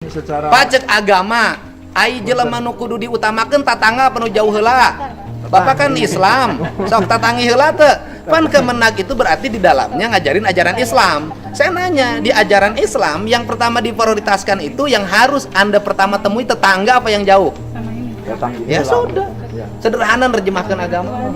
secara pajak agama ai jelema nu kudu diutamakeun tatangga penuh jauh heula. Bapak kan Islam, sok tatangi heula teu. Pan Kemenag itu berarti di dalamnya ngajarin ajaran Islam. Saya nanya, di ajaran Islam yang pertama diprioritaskan itu yang harus Anda pertama temui tetangga apa yang jauh? Ya sudah. Sederhana nerjemahkan agama.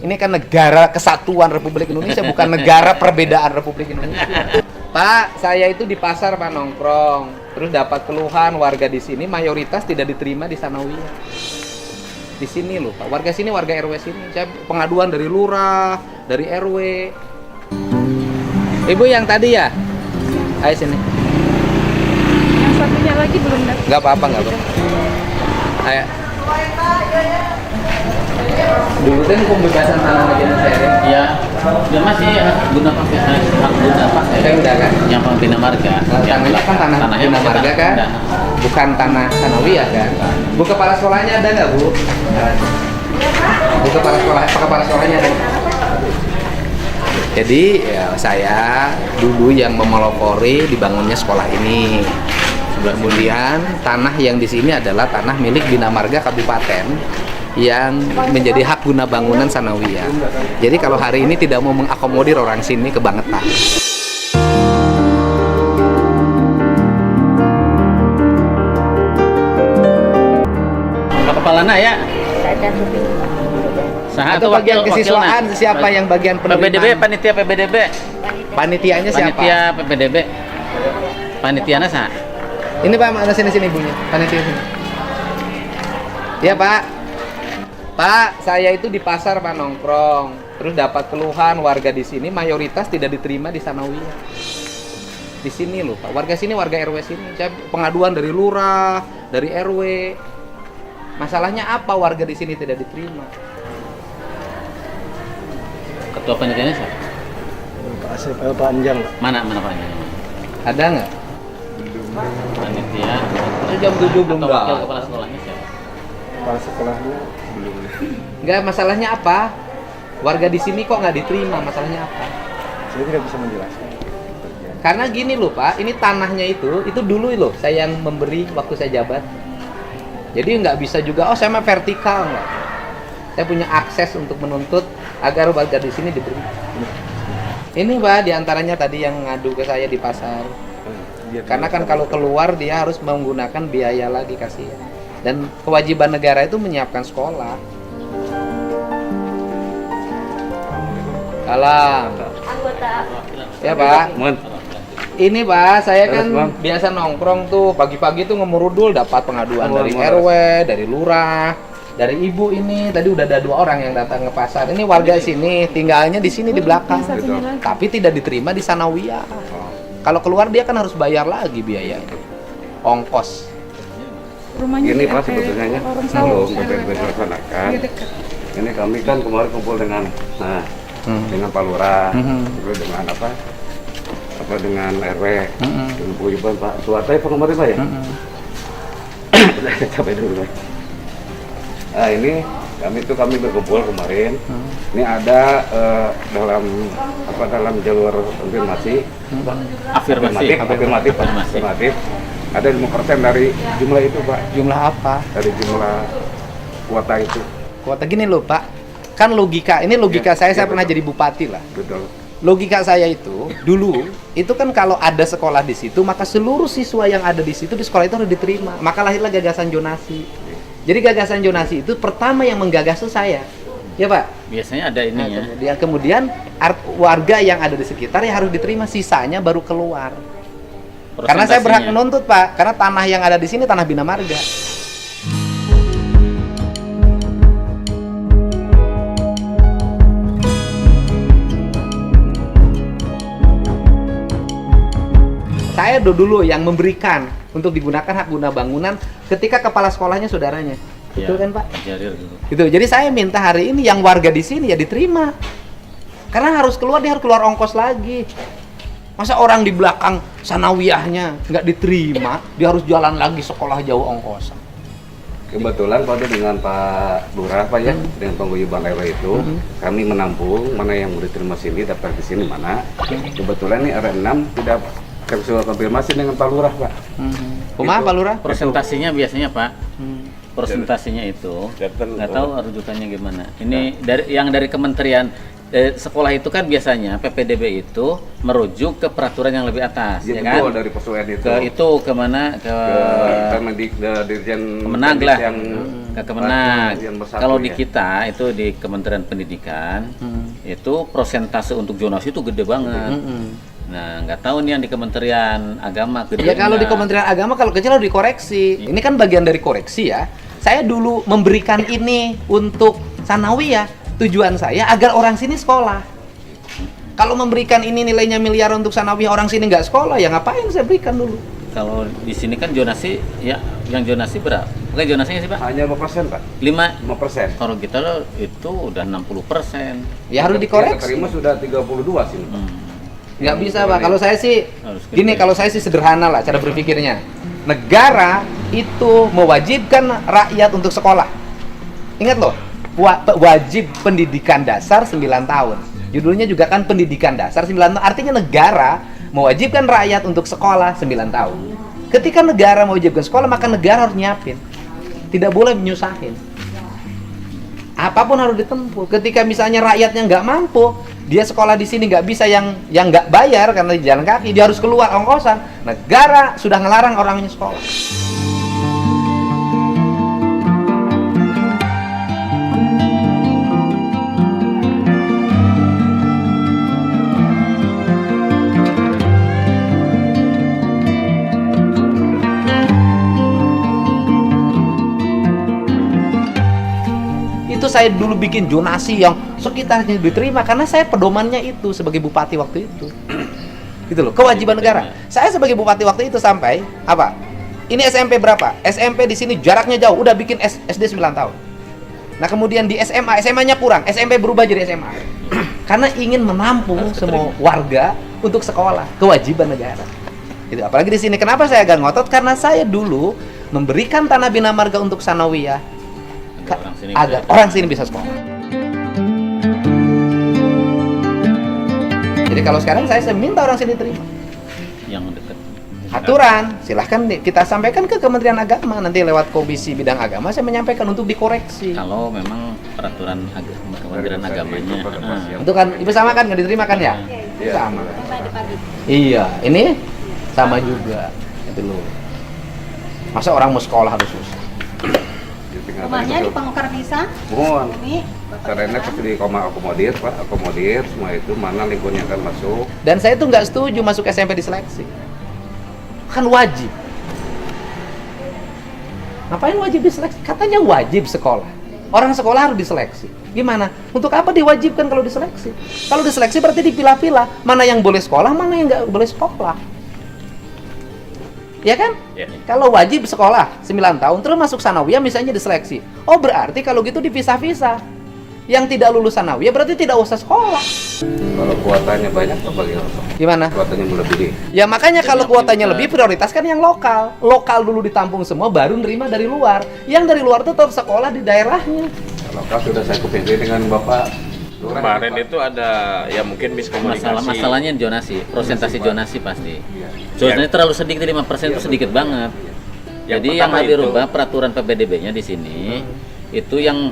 Ini kan negara kesatuan Republik Indonesia, bukan negara perbedaan Republik Indonesia. Pak, saya itu di pasar Pak nongkrong, terus dapat keluhan warga di sini mayoritas tidak diterima di Sanawiyah. Di sini loh Pak, warga sini, warga RW sini. Saya pengaduan dari lurah, dari RW. Ibu yang tadi ya? Ayo sini. Yang satunya lagi belum datang. Nggak apa-apa, nggak apa-apa. Ayo. Dulu kan pembebasan tanah lagi sharing. Iya, dia masih guna pakai hak guna pakai. Saya udah kan? Yang Bina Marga. Tanahnya kan tanah Bina Marga kan? Bukan tanah Sanawiyah kan? Bu kepala sekolahnya ada nggak Bu? Bu kepala sekolah, Pak kepala sekolahnya ada nggak? Jadi ya, saya dulu yang memelopori dibangunnya sekolah ini. Kemudian tanah yang di sini adalah tanah milik Bina Marga Kabupaten yang menjadi hak guna bangunan Sanawiyah. Jadi kalau hari ini tidak mau mengakomodir orang sini kebangetan. Pak Kepalana ya? Atau bagian kesiswaan siapa yang bagian penerimaan? PBDB, panitia PBDB. Panitianya siapa? Panitia PBDB. Panitiana sah. Ini Pak, mana sini ibunya? Panitia sini. Ya Pak. Pak, saya itu di pasar Pak nongkrong, terus dapat keluhan warga di sini mayoritas tidak diterima di Sanawiyah. Di sini loh Pak, warga sini, warga RW sini. Saya pengaduan dari lurah, dari RW. Masalahnya apa warga di sini tidak diterima? Ketua panitianya siapa? Pak Asep Panjang. Mana panjang? Ada nggak? Panitia. Jam 7 belum Atau wakil datang. kepala sekolahnya siapa? Kepala sekolahnya belum. Enggak, masalahnya apa? Warga di sini kok nggak diterima, masalahnya apa? Saya tidak bisa menjelaskan. Karena gini loh Pak, ini tanahnya itu dulu loh saya yang memberi waktu saya jabat. Jadi nggak bisa juga, oh saya mah vertikal nggak. Saya punya akses untuk menuntut agar warga di sini diberi. Ini Pak, diantaranya tadi yang ngadu ke saya di pasar. Karena kan kalau keluar dia harus menggunakan biaya lagi, kasihan. Dan kewajiban negara itu menyiapkan sekolah. Salam. Ya Pak. Ini Pak, saya kan biasa nongkrong tuh pagi-pagi tuh ngemurudul dapat pengaduan dari RW, dari lurah, dari ibu ini. Tadi udah ada 2 orang yang datang ke pasar. Ini warga sini, tinggalnya di sini di belakang. Tapi tidak diterima di Sanawiyah. Kalau keluar dia kan harus bayar lagi biaya itu. Ongkos. Rumahnya Ini Pak sebetulnya kalau dilaksanakan. Ini kami kan kemarin kumpul dengan dengan Pak Lurah, terus dengan apa dengan RW, dengan Puyuban Pak Suwarta Pak kemarin Pak ya. Sampai dulu. Nah ini kami berkumpul kemarin. Ini ada dalam jalur konfirmasi, afirmatif. Ada 5% dari jumlah itu Pak. Jumlah apa? Dari jumlah kuota itu. Kuota gini loh Pak. Kan logika, ini logika saya pernah jadi bupati lah. Betul. Logika saya itu dulu itu kan kalau ada sekolah di situ maka seluruh siswa yang ada di situ di sekolah itu harus diterima. Maka lahirlah gagasan zonasi. Jadi gagasan zonasi itu pertama yang menggagas itu saya. Ya Pak? Biasanya ada ini ya. Kemudian warga yang ada di sekitar yang harus diterima, sisanya baru keluar. Karena saya berhak menuntut Pak, karena tanah yang ada di sini tanah Bina Marga. Saya dulu yang memberikan untuk digunakan hak guna bangunan ketika kepala sekolahnya saudaranya. Betul kan Pak? Gitu. Jadi saya minta hari ini yang warga di sini ya diterima. Karena harus keluar, dia harus keluar ongkos lagi. Masa orang di belakang Sanawiyahnya nggak diterima, dia harus jalan lagi sekolah jauh ongkosan. Kebetulan pada dengan Pak Lurah Pak ya, dengan pengguyuban RW itu, kami menampung mana yang mau diterima sini, daftar di sini mana. Kebetulan nih RW 6 Kami sudah konfirmasi dengan Pak Lurah, Pak. Kumaha Pak Lurah? Presentasinya biasanya Pak. Presentasinya itu nggak tahu rujukannya gimana. Ini dari kementerian sekolah itu kan biasanya PPDB itu merujuk ke peraturan yang lebih atas, ya kan? Betul, dari PSUN itu. Kemana? Ke Dirjen Kemenag lah. yang Ke Kemenag. yang bersatu, Kalau di ya. kita itu di Kementerian Pendidikan itu prosentase untuk zonasi itu gede banget. Nah, nggak tahu nih yang di Kementerian Agama gede. Ya kalau di nggak. Kementerian Agama kalau kecil harus dikoreksi. Ini kan bagian dari koreksi ya. Saya dulu memberikan ini untuk sanawiyah. Tujuan saya agar orang sini sekolah. Kalau memberikan ini nilainya miliar untuk sanawiyah orang sini nggak sekolah, ya ngapain saya berikan dulu? Kalau di sini kan zonasi ya, yang zonasi berapa? Bukan zonasinya sih Pak? Hanya 5%, Pak. 5. 5%. Kalau kita lo itu udah 60%. Ya harus Yang dikoreksi. terima sudah 32 sini, Pak. Nggak bisa Pak. Kalau saya sih Harus gini, gede. kalau saya sih sederhana lah cara berpikirnya. Negara itu mewajibkan rakyat untuk sekolah. Ingat loh, wajib pendidikan dasar 9 tahun. Judulnya juga kan pendidikan dasar 9 tahun. Artinya negara mewajibkan rakyat untuk sekolah 9 tahun. Ketika negara mewajibkan sekolah, maka negara harus nyiapin. Tidak boleh menyusahin. Apapun harus ditempuh. Ketika misalnya rakyatnya nggak mampu, dia sekolah di sini nggak bisa, yang nggak bayar karena di jalan kaki, dia harus keluar ongkosan. Negara sudah ngelarang orangnya sekolah. Itu saya dulu bikin zonasi yang sekitarnya diterima karena saya pedomannya itu sebagai bupati waktu itu. Gitu loh, kewajiban negara. Saya sebagai bupati waktu itu sampai apa? Ini SMP berapa? SMP di sini jaraknya jauh, udah bikin SD 9 tahun. Nah, kemudian di SMA-nya kurang, SMP berubah jadi SMA. Karena ingin menampung semua warga untuk sekolah, kewajiban negara. Gitu. Apalagi di sini, kenapa saya agak ngotot? Karena saya dulu memberikan tanah bina marga untuk sanawiyah agar orang sini bisa sekolah. Jadi kalau sekarang saya minta orang sini terima. Yang dekat. Aturan, silahkan kita sampaikan ke Kementerian Agama. Nanti lewat Komisi Bidang Agama saya menyampaikan untuk dikoreksi. Kalau memang peraturan Kementerian Agamanya. Itu kan Ibu sama kan nggak diterima kan ya? Iya. Sama. Iya, ini sama juga. Itu loh. Masa orang mau sekolah harus susah? Rumahnya di Pangkar bisa. Mohon. Ini Karena pasti akomodir, Pak, akomodir semua itu, mana lingkungannya akan masuk. Dan saya tuh nggak setuju masuk SMP diseleksi. Kan wajib. Ngapain wajib diseleksi? Katanya wajib sekolah. Orang sekolah harus diseleksi. Gimana? Untuk apa diwajibkan kalau diseleksi? Kalau diseleksi berarti dipilah-pilah. Mana yang boleh sekolah, mana yang nggak boleh sekolah. Ya kan? Ya. Kalau wajib sekolah 9 tahun terus masuk sanawiyah misalnya diseleksi. Oh, berarti kalau gitu dipisah-pisah. Yang tidak lulus sanawiyah berarti tidak usah sekolah. Kalau kuotanya banyak, apa bagaimana? Gimana? Kuotanya melebihi. Ya makanya kalau kuotanya lebih prioritaskan yang lokal. Lokal dulu ditampung semua baru nerima dari luar. Yang dari luar itu tetap sekolah di daerahnya. Kalau kau sudah saya kupingin dengan Bapak Lurah, Kemarin Pak. itu ada ya mungkin miskomunikasi. Masalahnya zonasi, prosentasi zonasi pasti. Zonasinya terlalu sedikit, 5% itu sedikit banget. Jadi yang pertama harus itu- dirubah peraturan PPDB-nya di sini itu yang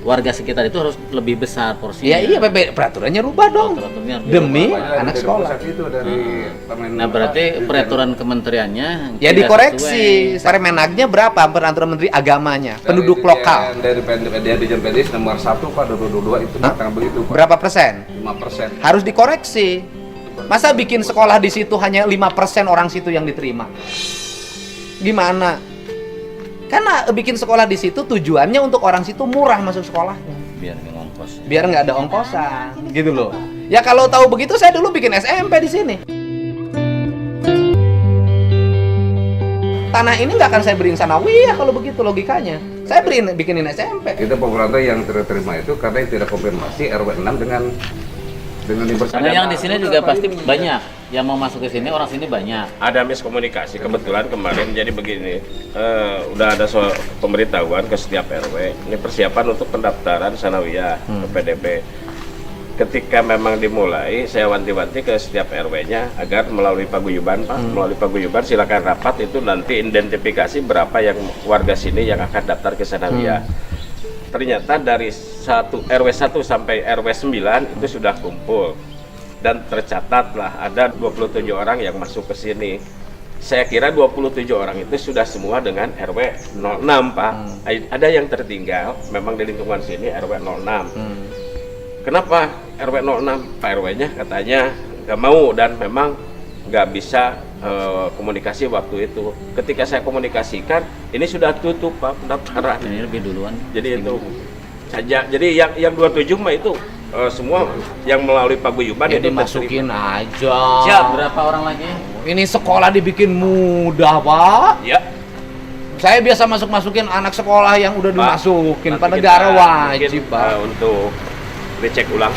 warga sekitar itu harus lebih besar porsinya. Ya iya, peraturannya rubah dong. Peraturannya harus Demi dirubah. Banyak anak dari sekolah. pusat itu dari Permen- Nah berarti peraturan kementeriannya Ya tidak dikoreksi. sesuai. Permenagnya berapa? Peraturan Menteri Agamanya. dari Penduduk Dirjen- lokal. Dari Dirjen Pedis nomor 1 Pak 2022 itu Hah? tentang begitu Pak. Berapa persen? 5%. Harus dikoreksi. Masa bikin sekolah di situ hanya 5% orang situ yang diterima? Gimana? Karena bikin sekolah di situ tujuannya untuk orang situ murah masuk sekolahnya. Biar nggak ngongkos. Biar nggak ada ongkosan, gitu loh. Ya kalau tahu begitu saya dulu bikin SMP di sini. Tanah ini nggak akan saya beriin sanawiyah kalau begitu logikanya. Saya bikinin SMP. Kita pemerintah yang terima itu karena yang tidak konfirmasi RW 6 dengan Karena yang di sini juga pasti banyak yang mau masuk ke sini, orang sini banyak. Ada miskomunikasi kebetulan kemarin, jadi begini, udah ada pemberitahuan ke setiap RW. Ini persiapan untuk pendaftaran sanawiyah ke PDB. ketika memang dimulai, saya wanti-wanti ke setiap RW-nya agar melalui paguyuban, Pak, melalui paguyuban silakan rapat itu nanti identifikasi berapa yang warga sini yang akan daftar ke Sanawiyah. Ternyata dari RW 1 sampai RW 9 itu sudah kumpul dan tercatatlah ada 27 orang yang masuk ke sini. Saya kira 27 orang itu sudah semua dengan RW 06, Pak. Ada yang tertinggal memang di lingkungan sini RW 06. Kenapa RW 06? Pak RW-nya katanya nggak mau dan memang nggak bisa komunikasi waktu itu. Ketika saya komunikasikan, ini sudah tutup, Pak, pendaftaran. Ini lebih duluan. Jadi itu saja. Jadi yang 27 mah itu semua yang melalui paguyuban Ya itu dimasukin aja. Siap, berapa orang lagi? Ini sekolah dibikin mudah, Pak. Ya. Saya biasa masukin anak sekolah yang udah Pak, dimasukin. nanti Pak kita negara mungkin, wajib, Pak. untuk dicek ulang.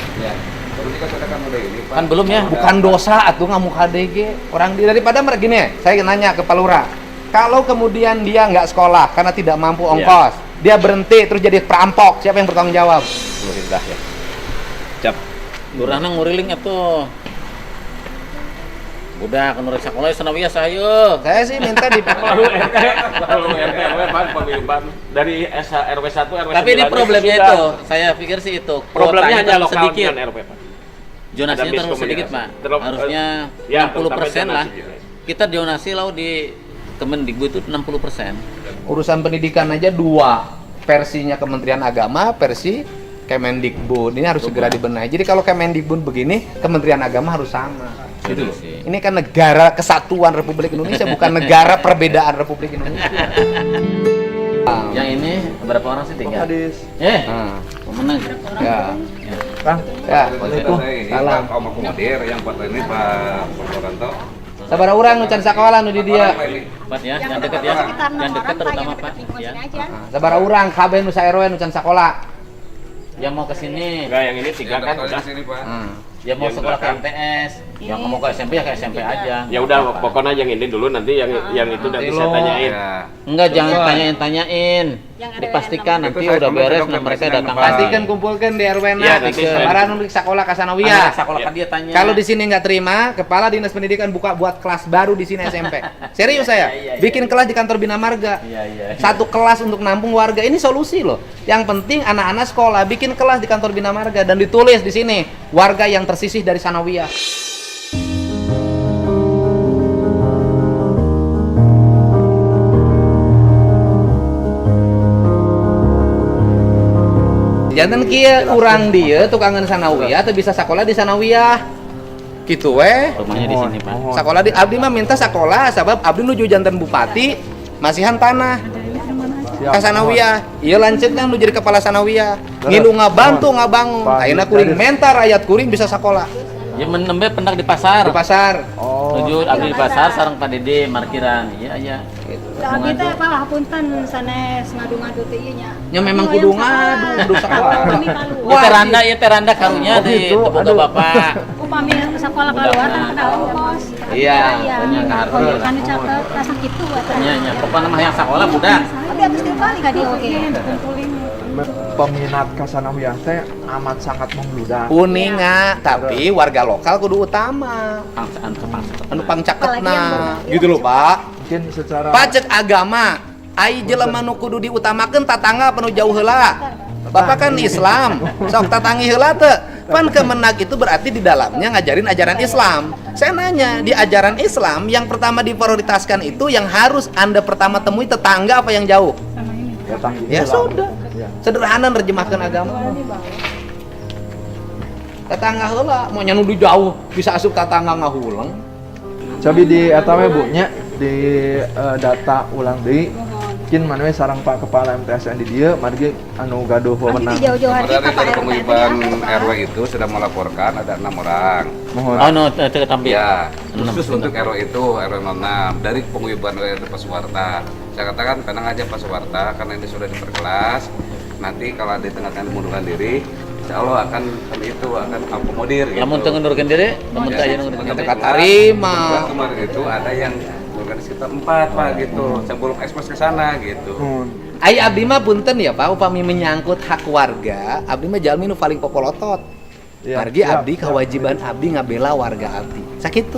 Kan belum ya? Bukan dosa atuh nggak mau KDG. Orang daripada mereka gini, saya nanya ke Pak Lurah. Kalau kemudian dia nggak sekolah karena tidak mampu ongkos, dia berhenti terus jadi perampok, siapa yang bertanggung jawab? Pemerintah ya. Cap. Lurahna nguriling atuh. Budak nu rek sakola Sanawiyah sahayu. Saya sih minta di Lalu RT RW Pak paguyuban dari RW 1 RW 9. Tapi ini problemnya sudah. itu, saya pikir sih itu. Problemnya hanya terlalu lokal sedikit. dengan RW, Pak. Jonasinya Ada terlalu sedikit, Pak. Harusnya ya, 60% lah. terutama jonasi. Kita donasi lalu di Kemendikbud itu 60%. urusan pendidikan aja dua, versinya Kementerian Agama, versi Kemendikbud. Ini harus segera dibenahi. Jadi kalau Kemendikbud begini, Kementerian Agama harus sama. Gitu loh. sih. Ini kan negara kesatuan Republik Indonesia, bukan negara perbedaan Republik Indonesia. Yang ini berapa orang sih? 3. Nah, Pemenang. ya. Kang, Ya. Salam. Om akomodir yang buat ini Pak Purwokanto. Sabar orang nu can sakola nu di dia. Pak ya, yang dekat ya. Yang dekat terutama Pak. Ya. Sabar orang kabeh nu sa-RW nu can sakola. Yang mau ke sini, Enggak, yang ini 3 kan udah. Sini Pak. yang mau Yang sekolah ke belakang. MTS, yang mau ke SMP ya ke SMP aja. Ya udah pokoknya yang ini dulu nanti yang itu nanti saya tanyain. Enggak, jangan tanyain. Yang ada Dipastikan yang nanti Itu saya udah cuma beres tengok dan mereka presiden datang Pak. lagi. Pastikan kumpulkan di RW Ya, nanti saya- para nu sakola ka Anak Sanawiyah. sekolah Ya. kan dia tanya. Kalau di sini nggak terima, Kepala Dinas Pendidikan buka buat kelas baru di sini SMP. Serius saya, bikin kelas di kantor Bina Marga. Iya. Satu kelas untuk nampung warga, ini solusi loh. Yang penting anak-anak sekolah bikin kelas di kantor Bina Marga dan ditulis di sini warga yang tersisih dari Sanawiyah. Jangan kia urang dia tukangan Sanawiyah atau bisa sekolah di Sanawiyah. Gitu weh. Rumahnya di sini, Pak. Sekolah di Abdi mah minta sekolah sebab Abdi nuju jantan bupati masihan tanah. Ka Sanawiyah. Ieu lanceuk kan nu jadi kepala Sanawiyah. Ngilu ngabantu ngabangun. Ayeuna kuring menta rakyat kuring bisa sekolah Ya menembe pendak di pasar. di pasar. Tujuh abdi di pasar sareng Pak Dede markiran. Iya. Abdi teh Pak punten sanes ngadu-ngadu teh ieu nya. Nya memang kudu ngadu sekolah. Upami kaluar. Ya teranda teranda karunya di teboga Bapak. Upami sekolah keluar kan kada ongkos. Iya, banyak ngarti. Kan dicatat rasa kitu atuh. Nya pokoknya mah yang sekolah budak. Tapi habis tiap kali ka dieu oge. Kumpulin. peminat Kasanawiyah teh amat sangat membludak. Kuninga, tapi warga lokal kudu utama. Pangsaan ke pangsaan. Anu pangcaketna. Gitu loh, Pak. Mungkin secara Pacek agama, ai jelema nu kudu diutamakeun tatangga penuh jauh heula. Bapak kan Islam, sok tatangi heula teu. Pan Kemenag itu berarti di dalamnya ngajarin ajaran Islam. Saya nanya, di ajaran Islam yang pertama diprioritaskan itu yang harus Anda pertama temui tetangga apa yang jauh? Ya sudah. Sederhana nerjemahkan agama. Tetangga heula, mau nudu jauh bisa asup tetangga ngahulang. Cabi di eta we Bu nya di data ulang deui mungkin mana we sareng Pak Kepala MTSN di dieu margi anu gaduh Nanti wewenang. di jauh-jauh hari Dari Pak dari RT penguyuban ya. RW itu sudah melaporkan ada 6 orang. Mohon. Oh no, itu tampil. Ya, Enam. khusus untuk RW itu RW 06 dari penguyuban RW Pak Suwarta. Saya katakan tenang aja Pak Suwarta karena ini sudah diperkelas. Nanti kalau di tengah-tengah mengundurkan diri, insya Allah akan itu akan akomodir. Gitu. Lamun teu ngundurkeun diri, lamun teu aya nu ngundurkeun diri. Dekat tarima. Kemarin itu ada yang mengundurkan sekitar 4 Pak gitu. Sebelum ekspos ke sana gitu. Ai abdi mah punten ya Pak, upami menyangkut hak warga, abdi mah jalmi nu paling popolotot. Iya, Margi siap, abdi siap. kewajiban abdi ngabela warga abdi. Sakitu.